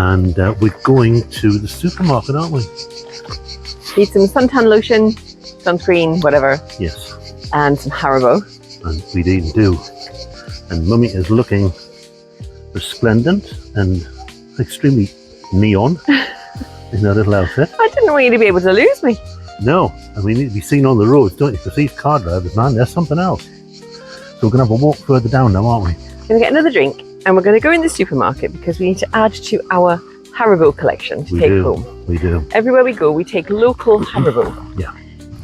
and we're going to the supermarket, aren't we? Need some suntan lotion, sunscreen, whatever. Yes. And some Haribo. And we indeed do. And Mummy is looking resplendent and extremely neon in her little outfit. I didn't want you to be able to lose me. No, and we need to be seen on the roads, don't you? Because these car drivers, man, there's something else. So we're going to have a walk further down now, aren't we? We're going to get another drink and we're going to go in the supermarket because we need to add to our Haribo collection to take home. We do. Everywhere we go, we take local Haribo. Yeah.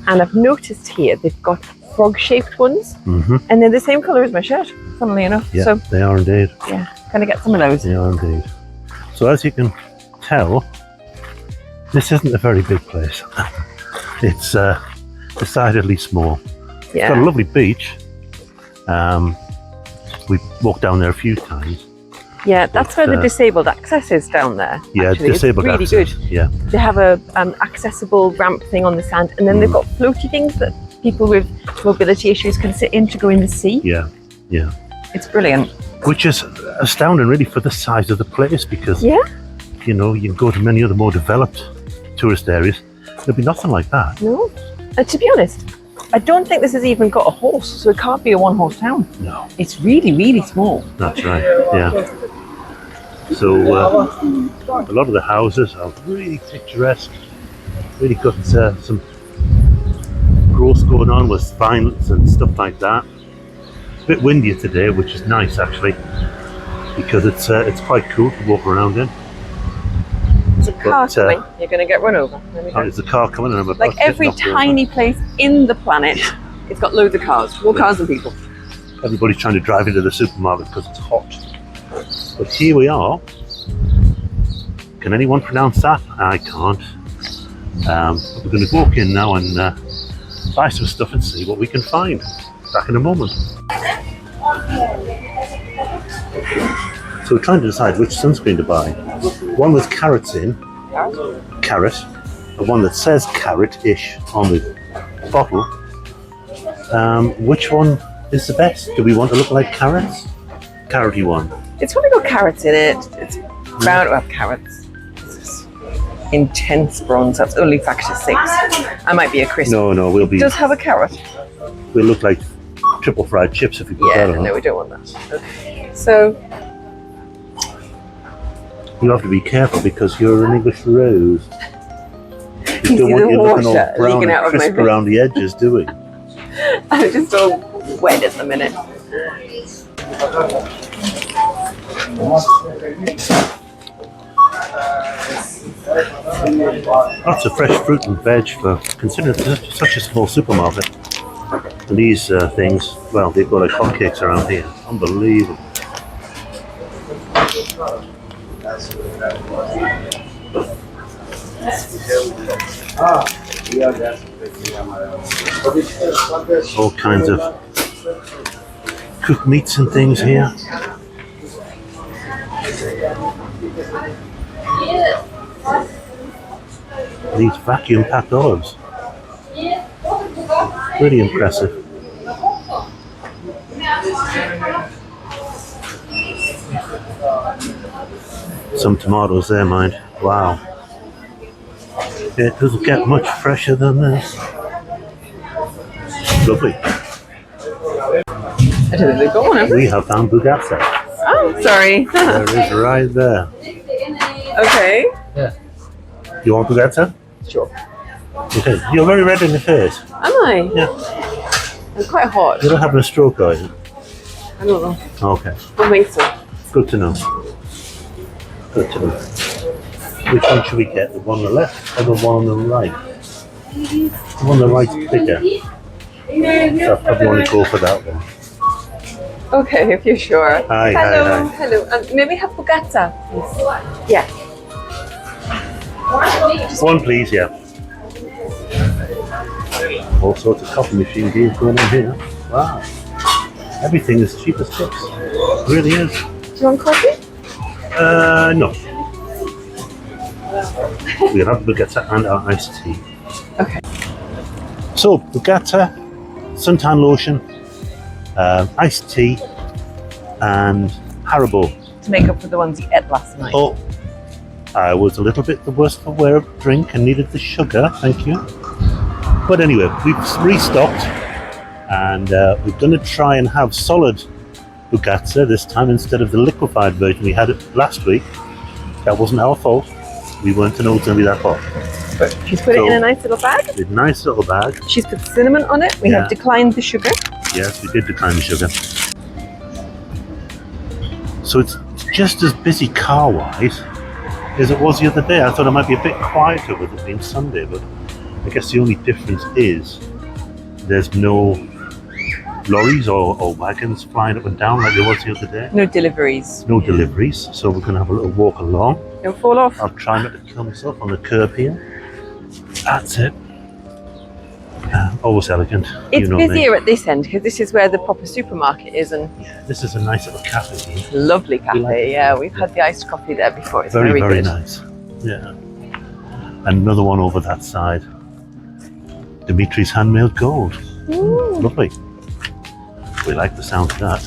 And I've noticed here they've got frog-shaped ones, and they're the same colour as my shirt, funnily enough. Yeah, so, they are indeed. Yeah, going to get some of those. They are indeed. So as you can tell, this isn't a very big place. It's decidedly small. Yeah. It's got a lovely beach. We've walked down there a few times. Yeah, that's where the disabled access is down there. Yeah, actually. disabled it's really access. good. Yeah. They have a accessible ramp thing on the sand, and then they've got floaty things that people with mobility issues can sit in to go in the sea. Yeah, yeah. It's brilliant. Which is astounding, really, for the size of the place, because you know, you can go to many other more developed tourist areas. There'll be nothing like that. No, to be honest, I don't think this has even got a horse, so it can't be a one-horse town. No, it's really, really small. That's right. Yeah. So a lot of the houses are really picturesque. Really got some growth going on with vines and stuff like that. It's a bit windier today, which is nice actually, because it's quite cool to walk around in. There's a car coming. You're going to get run over. There's a car coming, and I'm about like every tiny place in the planet, it's got loads of cars, more cars than people. Everybody's trying to drive into the supermarket because it's hot. But here we are. Can anyone pronounce that? I can't. We're going to walk in now and buy some stuff and see what we can find. Back in a moment. So we're trying to decide which sunscreen to buy. One with carrots in, carrot, and one that says carrot-ish on the bottle. Which one is the best? Do we want to look like carrots? Carroty one. It's probably got carrots in it. It's bound to have carrots. It's intense bronze. That's only factor 6. I might be a crisp. No, we'll be. It does have a carrot. We'll look like triple fried chips if we put that on. No, we don't want that. Okay. So you have to be careful because you're an English rose. You don't want you looking all brown and crisp around the edges, do we? I'm just all wet at the minute. Lots of fresh fruit and veg for considering it's such a small supermarket. And these things, well, they've got like hotcakes around here. Unbelievable. All kinds of cooked meats and things here. These vacuum-packed olives. Really impressive. Some tomatoes there, mind. Wow. Yeah, it doesn't get much fresher than this. Lovely. I don't think they've got one. We have found Bougatsa. Oh, sorry. There it is right there. Okay. Yeah. You want Bougatsa? Sure. Okay. You're very red in the face. Am I? Yeah. I'm quite hot. You're not having a stroke, are you? I don't know. Okay. I don't think so. Good to know. Good to know. Which one should we get? The one on the left or the one on the right? The one on the right's bigger. So I probably want to go for that one. Okay, if you're sure. Hi, hello, hi. hello. Maybe have Bougatsa, please. Yeah. One, please, yeah. All sorts of coffee machine games going on here. Wow. Everything is cheap as chips. It really is. Do you want coffee? No. We'll have Bougatsa and our iced tea. Okay. So, Bougatsa, suntan lotion, iced tea, and Haribo. To make up for the ones you ate last night. Oh, I was a little bit the worse for wear of drink and needed the sugar, thank you. But anyway, we've restocked, and we're going to try and have solid Bougatsa this time instead of the liquefied version we had it last week. That wasn't our fault. We weren't to know it was going to be that hot. But she's put it in a nice little bag. A nice little bag. She's put cinnamon on it. We have declined the sugar. Yes, we did decline the sugar. So it's just as busy car-wise as it was the other day. I thought it might be a bit quieter with it being Sunday, but I guess the only difference is there's no lorries or wagons flying up and down like there was the other day. No deliveries. No deliveries, so we're going to have a little walk along. Don't fall off. I'll try not to kill myself on the curb here. That's it. Always elegant. It's busier at this end because this is where the proper supermarket is, and yeah, this is a nice little cafe here. Lovely cafe. We've had the iced coffee there before. It's very very good. Nice. Yeah. And another one over that side. Dimitri's handmade gold. Ooh. Lovely. We like the sound of that.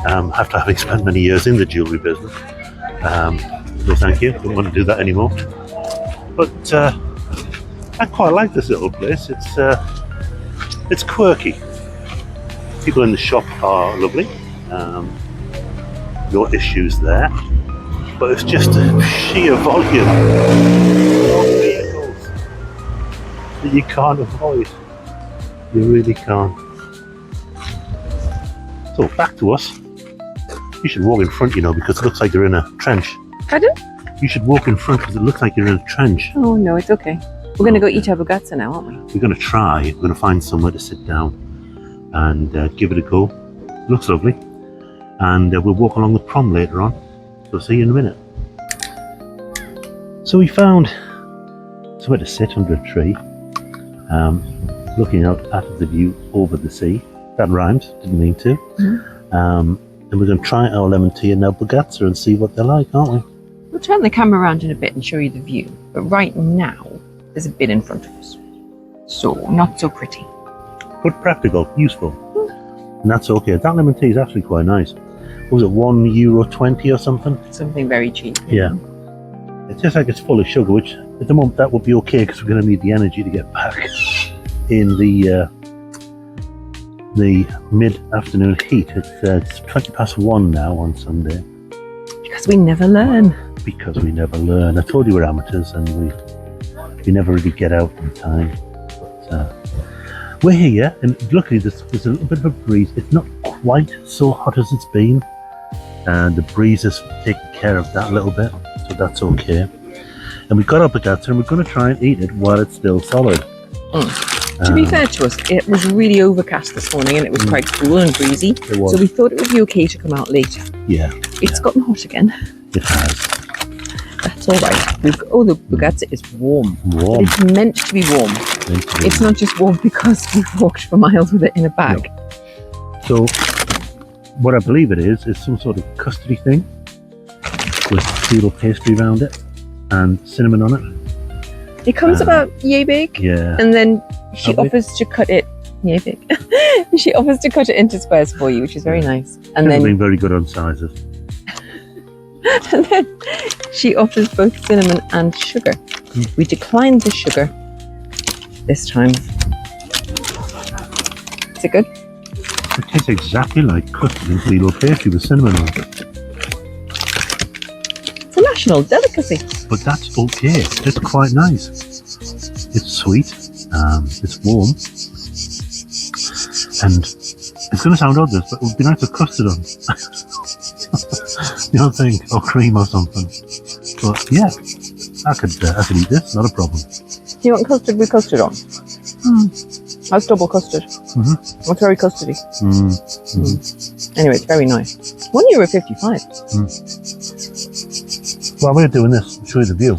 After having spent many years in the jewellery business. No thank you, don't want to do that anymore. But I quite like this little place. It's quirky. People in the shop are lovely. No issues there. But it's just a sheer volume of vehicles that you can't avoid. You really can't. So back to us. You should walk in front, you know, because it looks like you're in a trench. Pardon? You should walk in front because it looks like you're in a trench. Oh no, it's okay. We're going to go eat our Bougatsa now, aren't we? We're going to try. We're going to find somewhere to sit down and give it a go. It looks lovely. And we'll walk along the prom later on. So see you in a minute. So we found somewhere to sit under a tree, looking out at the view over the sea. That rhymes, didn't mean to. And we're going to try our lemon tea and our Bougatsa and see what they're like, aren't we? We'll turn the camera around in a bit and show you the view. But right now, there's a bin in front of us. So, not so pretty. But practical, useful. And that's okay. That lemon tea is actually quite nice. What was it, €1.20 or something? Something very cheap. Yeah. It's just like it's full of sugar, which at the moment that would be okay because we're going to need the energy to get back in the mid-afternoon heat. It's 1:20 now on Sunday. Because we never learn. Because we never learn. I told you we're amateurs and we never really get out in time. But we're here, and luckily there's a little bit of a breeze. It's not quite so hot as it's been, and the breeze has taken care of that a little bit, so that's okay. And we've got our Bougatsa and we're going to try and eat it while it's still solid. To be fair to us, it was really overcast this morning and it was quite cool and breezy. It was. So we thought it would be okay to come out later. Yeah. It's gotten hot again. It has. That's all right. The Bougatsa is warm. Warm. But it's meant to be warm. It's not just warm because we've walked for miles with it in a bag. No. So, what I believe it is some sort of custardy thing with cereal pastry around it and cinnamon on it. It comes about yay big. Yeah. And then she offers to cut it yay big. She offers to cut it into squares for you, which is very nice. And then been very good on sizes. And then she offers both cinnamon and sugar. We declined the sugar this time. Is it good? It tastes exactly like custard and cereal pastry with cinnamon on it. It's a national delicacy. But that's okay. It's quite nice. It's sweet. It's warm. And it's going to sound odd, but it would be nice with custard on. You don't think? Or cream or something. But yeah, I could eat this. Not a problem. Do you want custard with custard on? That's double custard. It's very custardy. Anyway, it's very nice. €1.55. While we're doing this, I'll show you the view.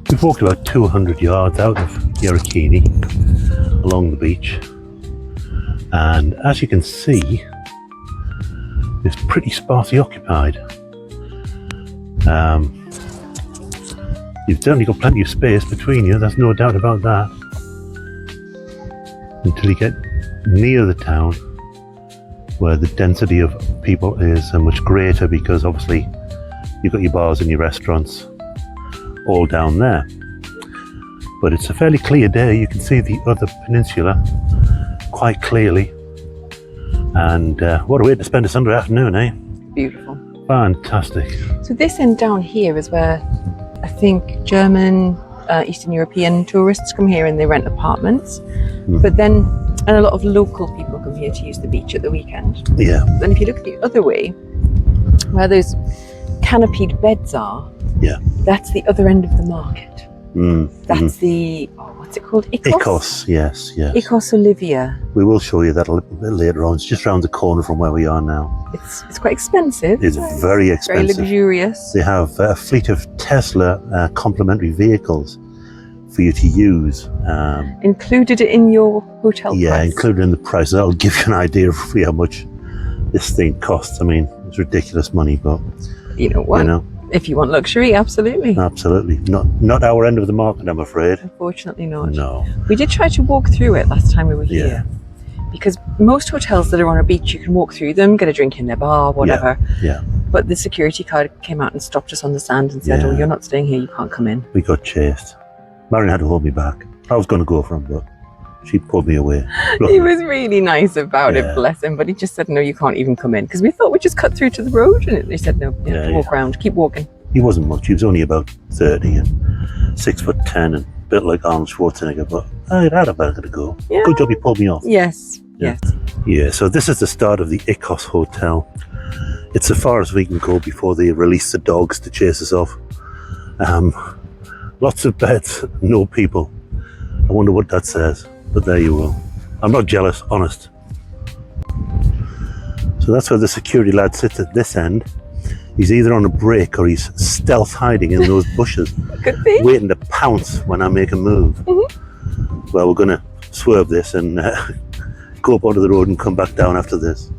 We've walked about 200 yards out of Gerakini along the beach, and as you can see, it's pretty sparsely occupied. You've certainly got plenty of space between you, there's no doubt about that. until you get near the town, where the density of people is much greater, because obviously you've got your bars and your restaurants all down there. But it's a fairly clear day. You can see the other peninsula quite clearly. And what a way to spend a Sunday afternoon, eh? Beautiful. Fantastic. So this end down here is where I think German, Eastern European tourists come here and they rent apartments. But then, and a lot of local people come here to use the beach at the weekend. Yeah. Then if you look the other way, where those canopied beds are, yeah, that's the other end of the market. That's the, what's it called? Icos, yes. Icos Olivia. We will show you that a little bit later on. It's just around the corner from where we are now. It's quite expensive. It's very expensive. Very luxurious. They have a fleet of Tesla complementary vehicles for you to use. Included in your hotel price? Yeah, included in the price. That'll give you an idea of how much this thing costs. I mean, it's ridiculous money, but you know what? If you want luxury, absolutely. Absolutely. Not our end of the market, I'm afraid. Unfortunately not. No. We did try to walk through it last time we were here. Because most hotels that are on a beach, you can walk through them, get a drink in their bar, whatever. Yeah. But the security guard came out and stopped us on the sand and said, oh, you're not staying here, you can't come in. We got chased. Marion had to hold me back. I was going to go for him, but she pulled me away. He was really nice about it, bless him, but he just said, no, you can't even come in. Because we thought we'd just cut through to the road, and they said, no, you have to walk around, keep walking. He wasn't much. He was only about 30 and 6'10" and built like Arnold Schwarzenegger, but I had a bit of go. Yeah. Good job he pulled me off. Yes. Yeah, so this is the start of the Icos Hotel. It's as far as we can go before they release the dogs to chase us off. Lots of beds, no people. I wonder what that says, but there you will. I'm not jealous, honest. So that's where the security lad sits at this end. He's either on a break or he's stealth hiding in those bushes, Could be. waiting to pounce when I make a move. Well, we're going to swerve this and go up onto the road and come back down after this.